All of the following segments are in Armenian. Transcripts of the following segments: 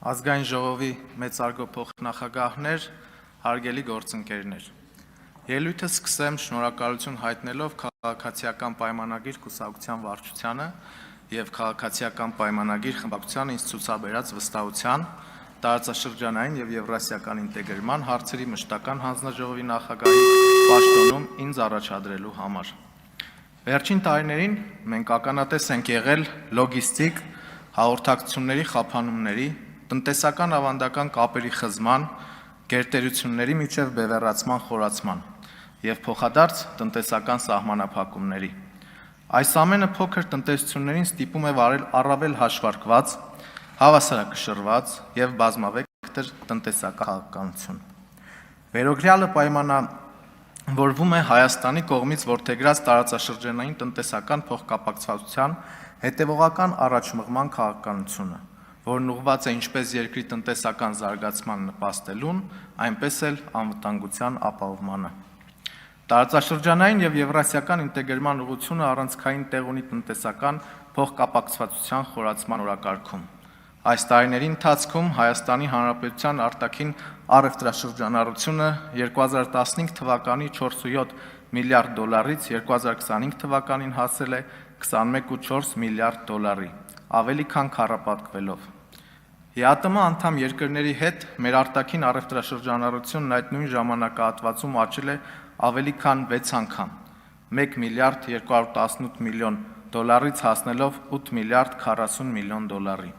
Ազգային ժողովի մեծարգո փոխնախագահներ, հարգելի գործընկերներ։ Ելույթը սկսեմ շնորհակալություն հայտնելով քաղաքացիական պայմանագիր կուսակցության վարչությանը եւ քաղաքացիական պայմանագիր խմբակցությանը ինձ ցուցաբերած վստահության, տարածաշրջանային եւ եվրասիական ինտեգրման հարցերի մշտական հանձնաժողովի նախագահի պաշտոնում ինձ առաջադրելու համար։ Վերջին տարիներին մենք ականատես ենք եղել լոգիստիկ հաղորդակցությունների խափանումների, տնտեսական ավանդական կապերի խզման, գերտերությունների միջև բևեռացման խորացման եւ փոխադարձ տնտեսական սահմանափակումների։ Այս ամենը փոքր տնտեսություններին ստիպում է վարել առավել հաշվարկված, հավասարակշռված եւ բազմավեկտոր տնտեսական քաղաքականություն։ Վերօրյալը պայմանավորվում է Հայաստանի կողմից որդեգրած տարածաշրջանային տնտեսական փոխկապակցվածության հետևողական առաջմղման քաղաքականությունը, որն ուղղված է ինչպես երկրի տնտեսական զարգացման նպաստելուն, այնպես էլ անվտանգության ապահովմանը։ Տարածաշրջանային եւ եվրասիական ինտեգրման ուղղությունը առանցքային տեղ ունի տնտեսական փոխկապակցվածության խորացման օրակարգում։ Այս տարիների ընթացքում Հայաստանի Հանրապետության արտաքին առևտրաշրջանառությունը 2015 թվականի 4.7 միլիարդ դոլարից 2025 թվականին հասել է 21.4 միլիարդ դոլարի, ավելի քան քառապատկվելով։ ԵԱՏՄ անդամ երկրների հետ մեր արտաքին առևտրաշրջանառությունն այդ նույն ժամանակահատվածում աճել է ավելի քան 6 անգամ, 1 միլիարդ 218 միլիոն դոլարից հասնելով 8 միլիարդ 40 միլիոն դոլարի։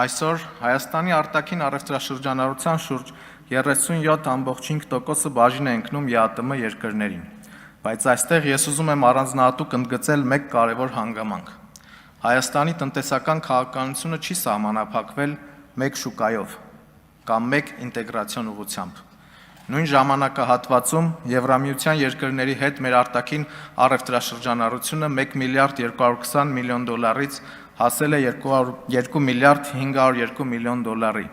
Այսօր Հայաստանի արտաքին առևտրաշրջանառության շուրջ 37.5%-ը բաժին է ընկնում ԵԱՏՄ երկրներին, բայց այստեղ ես ուզում եմ առանձնահատուկ ընդգծել մեկ կարևոր հանգամանք։ Հայաստանի տնտեսական քաղաքականությունը չի սահմանափակվել մեկ շուկայով կամ մեկ ինտեգրացիոն ուղղությամբ։ Նույն ժամանակահատվածում Եվրամիության երկրների հետ մեր արտաքին առևտրաշրջանառությունը 1 միլիարդ 220 միլիոն դոլարից հասել է 2 միլիարդ 502 միլիոն դոլարի,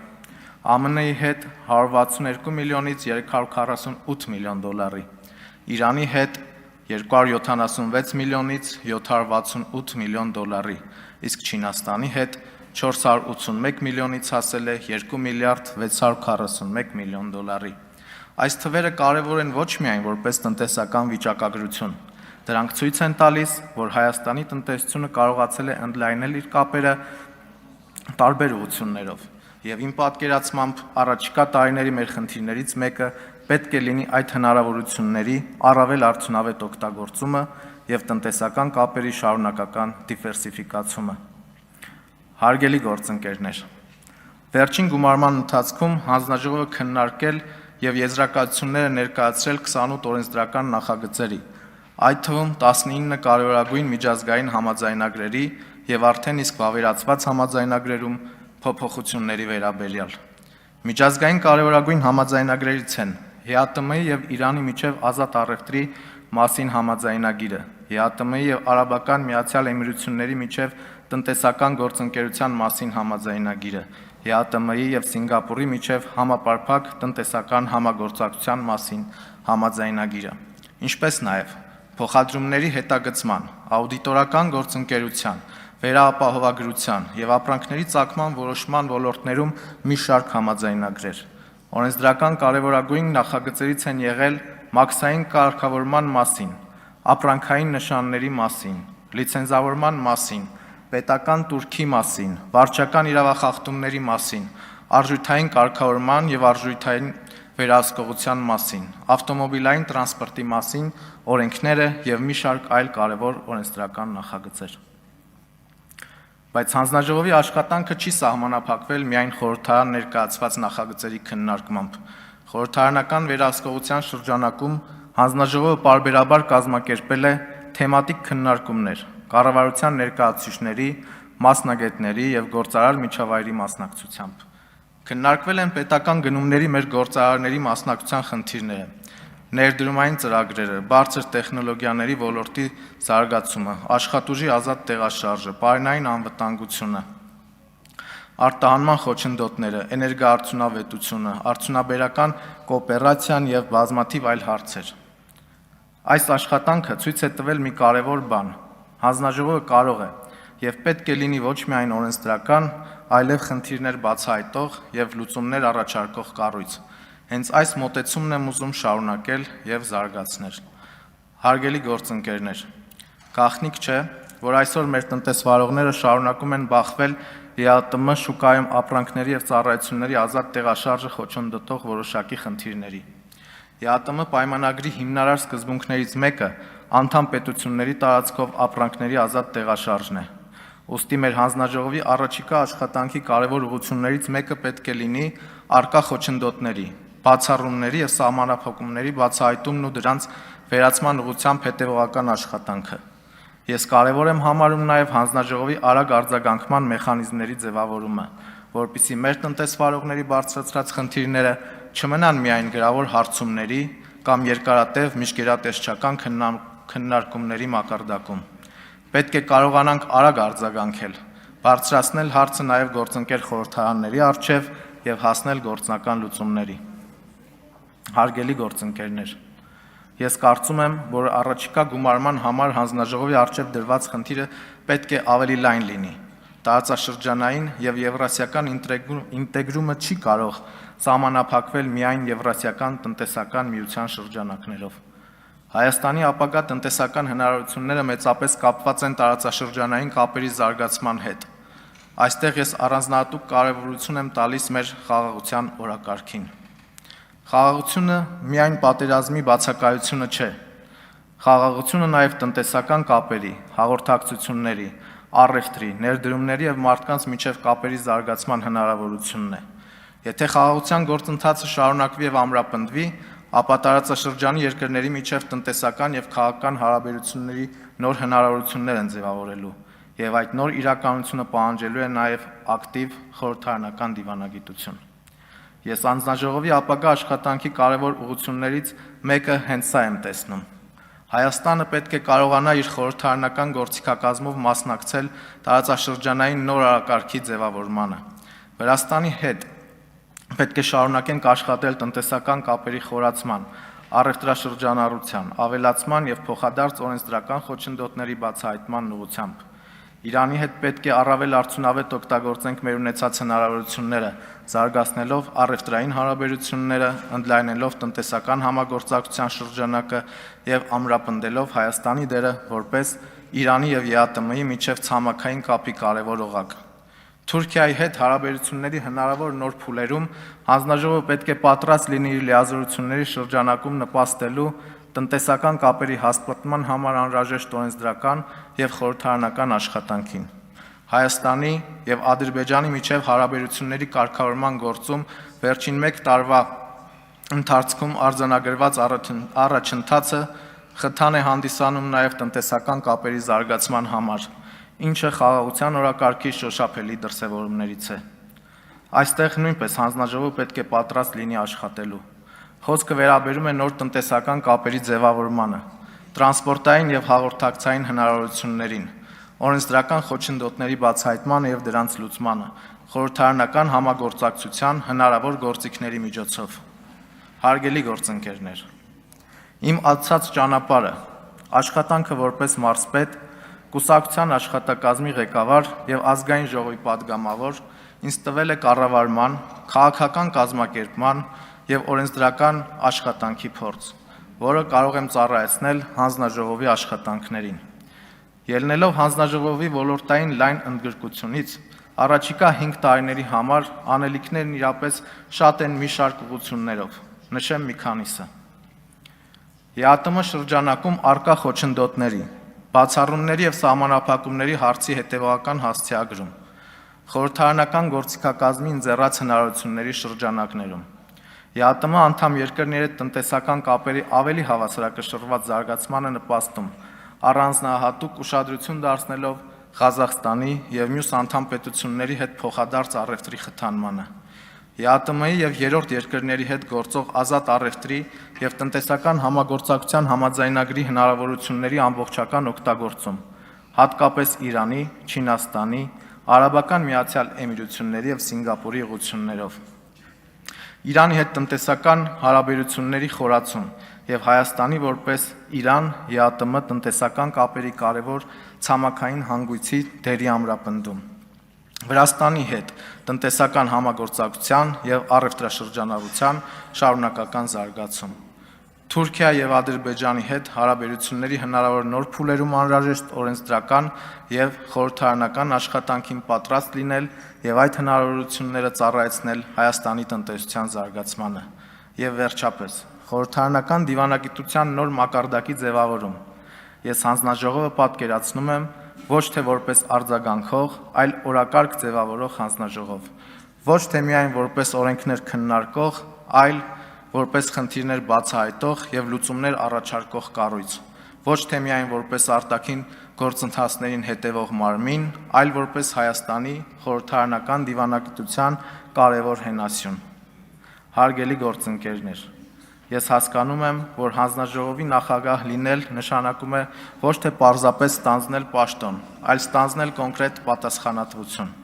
ԱՄՆ-ի հետ 162 միլիոնից 348 միլիոն դոլարի, Իրանի հետ 276 միլիոնից 768 միլիոն դոլարի, իսկ Չինաստանի հետ 481 միլիոնից հասել է 2 միլիարդ 641 միլիոն դոլարի։ Այս թվերը կարևոր են ոչ միայն որպես տնտեսական վիճակագրություն, դրանք ցույց են տալիս, որ Հայաստանի տնտեսությունը կարողացել է ընդլայնել իր կապերը տարբեր ուղղություններով, եւ իմ պատկերացմամբ առաջիկա տարիների մեր խնդիրներից մեկը պետք է լինի այդ հնարավորությունների առավել արդյունավետ օգտագործումը եւ տնտեսական կապերի շարունակական դիվերսիֆիկացումը։ Հարգելի գործընկերներ, վերջին գումարման ընթացքում հանձնաժողովը քննարկել եւ եզրակացությունները ներկայացրել 28 օրենսդրական նախագծերի, այդ թվում 19 կարևորագույն միջազգային համաձայնագրերի եւ արդեն իսկ վավերացված համաձայնագրերում փոփոխությունների վերաբերյալ։ Միջազգային կարևորագույն համաձայնագրերից են ԵԱՏՄ-ի եւ Իրանի միջև ազատ առևտրի մասին համաձայնագիրը, ԵԱՏՄ-ի եւ Արաբական Միացյալ Էմիրությունների միջև տնտեսական գործընկերության մասին համաձայնագիրը, ԵԱՏՄ-ի եւ Սինգապուրի միջև համապարփակ տնտեսական համագործակցության մասին համաձայնագիրը, ինչպես նաեւ փոխադրումների հետագծման, աուդիտորական գործընկերության, վերաապահովագրության եւ ապրանքների ծագման որոշման ոլորտներում մի շարք համաձայնագրեր։ Օրենսդրական կարևորագույն նախագծերից են եղել մաքսային կարգավորման մասին, ապրանքային նշանների մասին, լիցենզավորման մասին, պետական տուրքի մասին, վարչական իրավախախտումների մասին, արժութային կարգավորման եւ արժութային վերահսկողության մասին, ավտոմոբիլային տրանսպորտի մասին օրենքները եւ մի շարք այլ կարևոր օրենսդրական նախագծեր։ Բայց հանձնաժողովի աշխատանքը չի սահմանափակվել միայն խորհրդարան ներկայացված նախագծերի քննարկմամբ։ Խորհրդարանական վերահսկողության շրջանակում հանձնաժողովը պարբերաբար կազմակերպել է թեմատիկ քննարկումներ կառավարության ներկայացուցիչների, մասնագետների եւ գործարար միջավայրի մասնակցությամբ։ Քննարկվել են պետական գնումների մեր գործարարների մասնակցության խնդիրները, ներդրումային ծրագրերը, բարձր տեխնոլոգիաների ոլորտի զարգացումը, աշխատուժի ազատ տեղաշարժը, պարենային անվտանգությունը, արտահանման խոչընդոտները, էներգոարդյունավետությունը, արդյունաբերական կոոպերացիան եւ բազմաթիվ այլ հարցեր։ Այս աշխատանքը ցույց է տվել մի կարևոր բան. հանձնաժողովը կարող է եւ պետք է լինի ոչ միայն օրենսդրական, այլև խնդիրներ բացահայտող եւ լուծումներ առաջարկող կառույց։ Հենց այս մոտեցումն եմ ուզում շարունակել եւ զարգացնել։ Հարգելի գործընկերներ, գաղտնիք չէ, որ այսօր մեր տնտեսվարողները շարունակում են բախվել ԵԱՏՄ շուկայում ապրանքների եւ ծառայությունների ազատ տեղաշարժը խոչընդոտող որոշակի խնդիրների։ ԵԱՏՄ պայմանագրի հիմնարար սկզբունքներից մեկը անդամ պետությունների տարածքով ապրանքների ազատ տեղաշարժն է։ Ուստի մեր հանձնաժողովի առաջիկա աշխատանքի կարևոր ուղղություններից մեկը պետք է լինի առկա խոչընդոտների, բացառումների եւ սահմանափակումների բացահայտումն ու դրանց վերացման ուղղությամբ հետեւողական աշխատանքը։ Ես կարևոր եմ համարում նաեւ հանձնաժողովի արագ արձագանքման մեխանիզմների ձևավորումը, որպեսզի մեր տնտեսվարողների բարձրացրած խնդիրները չմնան միայն գրավոր հարցումների կամ երկարատև միջգերատեսչական քննարկումների մակարդակում։ Պետք է կարողանանք արագ արձագանքել, բարձրացնել հարցը նաև գործընկեր խորհրդարանների առջև եւ հասնել գործնական լուծումների։ Հարգելի գործընկերներ, ես կարծում եմ, որ առաջիկա գումարման համար հանձնաժողովի առջև դրված խնդիրը պետք է ավելի լայն լինի։ Տարածաշրջանային եւ եվրասիական ինտեգրումը չի կարող սահմանափակվել միայն Եվրասիական տնտեսական միության շրջանակներով։ Հայաստանի ապագա տնտեսական հնարավորությունները մեծապես կապված են տարածաշրջանային կապերի զարգացման հետ։ Այստեղ ես առանձնահատուկ կարևորություն եմ տալիս մեր խաղաղության օրակարգին։ Խաղաղությունը միայն պատերազմի բացակայությունը չէ։ Խաղաղությունը նաև տնտեսական կապերի, հաղորդակցությունների, առևտրի, ներդրումների եւ մարդկանց միջև կապերի զարգացման հնարավորությունն է։ Եթե խաղաղության գործընթացը շարունակվի եւ ամրապնդվի, ապա տարածաշրջանի երկրների միջև տնտեսական եւ քաղաքական հարաբերությունների նոր հնարավորություններ են ձևավորելու, եւ այդ նոր իրականությունը պահանջելու է նաեւ ակտիվ խորհրդարանական դիվանագիտություն։ Ես հանձնաժողովի ապագա աշխատանքի կարևոր ուղղություններից մեկը հենց սա եմ տեսնում։ Հայաստանը պետք է կարողանա իր խորհրդարանական գործիքակազմով մասնակցել տարածաշրջանային նոր օրակարգի ձևավորմանը։ Վրաստանի հետ պետք է շարունակենք աշխատել տնտեսական կապերի խորացման, առևտրաշրջանառության, ավելացման եւ փոխադարձ օրենսդրական խոչընդոտների բացահայտման ուղղությամբ։ Իրանի հետ պետք է առավել արդյունավետ օգտագործենք մեր ունեցած հնարավորությունները, զարգացնելով առևտրային հարաբերությունները, ընդլայնելով տնտեսական համագործակցության շրջանակը եւ ամրապնդելով Հայաստանի դերը որպես Իրանի եւ ԵԱՏՄ-ի միջև ցամաքային կապի կարևոր օղակ։ Թուրքիայի հետ հարաբերությունների հնարավոր նոր փուլերում հանձնաժողովը պետք է պատրաստ լինի իր լիազորությունների շրջանակում նպաստելու տնտեսական կապերի հաստատման համար անհրաժեշտ օրենսդրական եւ խորհրդարանական աշխատանքին։ Հայաստանի եւ Ադրբեջանի միջև հարաբերությունների կարգավորման գործում վերջին 1 տարվա ընթացքում արձանագրված առաջընթացը խթան է հանդիսանում նաեւ տնտեսական կապերի զարգացման համար, ինչը խաղաղության օրակարգի շոշափելի դրսևորումներից է։ Այստեղ նույնպես հանձնաժողովը պետք է պատրաստ լինի աշխատելու։ Խոսքը վերաբերում է նոր տնտեսական կապերի ձևավորմանը, տրանսպորտային եւ հաղորդակցային հնարավորություններին, օրենսդրական խոչընդոտների բացահայտմանը եւ դրանց լուծմանը, խորհրդարանական համագործակցության հնարավոր գործիքների միջոցով։ Հարգելի գործընկերներ, իմ ացած ճանապարհը, աշխատանքը որպես մարզպետ, կուսակցության աշխատակազմի ղեկավար եւ ազգային ժողովի падգամավոր ինձ տվել է կառավարման, քաղաքական կազմակերպման եւ օրենսդրական աշխատանքի փորձ, որը կարող եմ ծառայեցնել հանձնաժողովի աշխատանքներին։ Ելնելով հանձնաժողովի ոլորտային լայն ընդգրկությունից, առաջիկա 5 տարիների համար անելիքներն իրապես շատ են մի շարք ուղղություններով, նշեմ մի քանիսը։ ԵԱՏՄ շրջանակում առկա խոչընդոտների, բացառումների եւ սահմանափակումների հարցի հետեւողական հասցեագրում, խորհրդարանական գործիքակազմի ընձեռած հնարավորությունների շրջանակներում, ԵԱՏՄ անդամ երկրների հետ տնտեսական կապերի ավելի հավասարակշռված զարգացմանը նպաստում, առանձնահատուկ ուշադրություն դարձնելով Ղազախստանի եւ մյուս անդամ պետությունների հետ փոխադարձ առևտրի խթանմանը, ԵԱՏՄ-ի եւ երրորդ երկրների հետ գործող ազատ առևտրի եւ տնտեսական համագործակցության համաձայնագրի հնարավորությունների ամբողջական օգտագործում, հատկապես Իրանի, Չինաստանի, Արաբական Միացյալ Էմիրությունների եւ Սինգապուրի ուղղություններով։ Իրանի հետ տնտեսական հարաբերությունների խորացում եւ Հայաստանի որպես Իրան ԵԱՏՄ տնտեսական կապերի կարևոր ցամաքային հանգույցի դերի ամրապնդում, Վրաստանի հետ տնտեսական համագործակցության եւ առևտրաշրջանառության շարունակական զարգացում, Թուրքիա եւ Ադրբեջանի հետ հարաբերությունների հնարավոր նոր փուլերում անհրաժեշտ օրենսդրական եւ խորհրդարանական աշխատանքին պատրաստ լինել եւ այդ հնարավորությունները ծառայեցնել Հայաստանի տնտեսության զարգացմանը եւ վերջապես խորհրդարանական դիվանագիտության նոր մակարդակի ձևավորում։ Ես հանձնաժողովը պատկերացնում եմ ոչ թե որպես արձագանքող, այլ օրակարգ ձևավորող հանձնաժողով, ոչ թե միայն որպես օրենքներ քննարկող, այլ որպես խնդիրներ բացահայտող եւ լուծումներ առաջարկող կառույց, ոչ թե միայն որպես արտաքին գործընթացներին հետևող մարմին, այլ որպես Հայաստանի խորհրդարանական դիվանագիտության կարևոր հենասյուն։ Հարգելի գործընկերներ, ես հասկանում եմ, որ հանձնաժողովի նախագահ լինել նշանակում է ոչ թե պարզապես ստանձնել պաշտոն, այլ ստանձնել կոնկրետ պատասխանատվություն։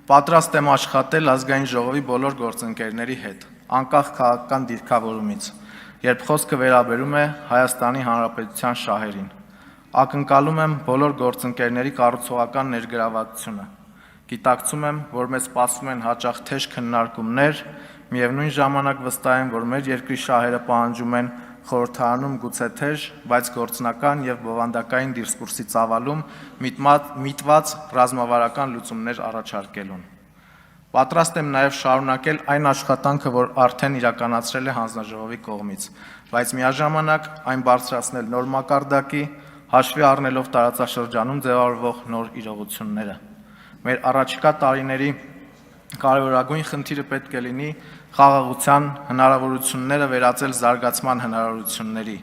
Պատրաստ եմ աշխատել ազգային ժողովի բոլոր գործընկերների հետ, անկախ քաղաքական դիրքավորումից, երբ խոսքը վերաբերում է Հայաստանի Հանրապետության շահերին։ Ակնկալում եմ բոլոր գործընկերների կառուցողական ներգրավվածությունը։ Գիտակցում եմ, որ մեզ սպասում են հաճախ թեժ քննարկումներ, միևնույն ժամանակ վստահ եմ, որ մեր երկրի շահերը պահանջում են խորհրդարանում գուցե թեժ, բայց գործնական եւ բովանդակային դիսկուրսի ծավալում միտված ռազմավարական լուծումներ առաջարկելուն։ Պատրաստ եմ նաև շարունակել այն աշխատանքը, որ արդեն իրականացրել է հանձնաժողովի կողմից, բայց միաժամանակ այն բարձրացնել նոր մակարդակի, հաշվի առնելով տարածաշրջանում ձևավորվող նոր իրողությունները։ Մեր առաջիկա տարիների կարևորագույն խնդիրը պետք է լինի խաղաղության հնարավորությունները վերածել զարգացման հնարավորությունների,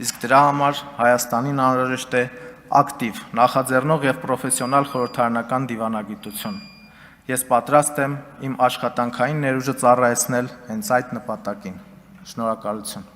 իսկ դրա համար Հայաստանին անհրաժեշտ է ակտիվ, նախաձեռնող եւ պրոֆեսիոնալ խորհրդարանական դիվանագիտություն։ Ես պատրաստ եմ իմ աշխատանքային ներուժը ծառայեցնել հենց այդ նպատակին։ Շնորհակալություն։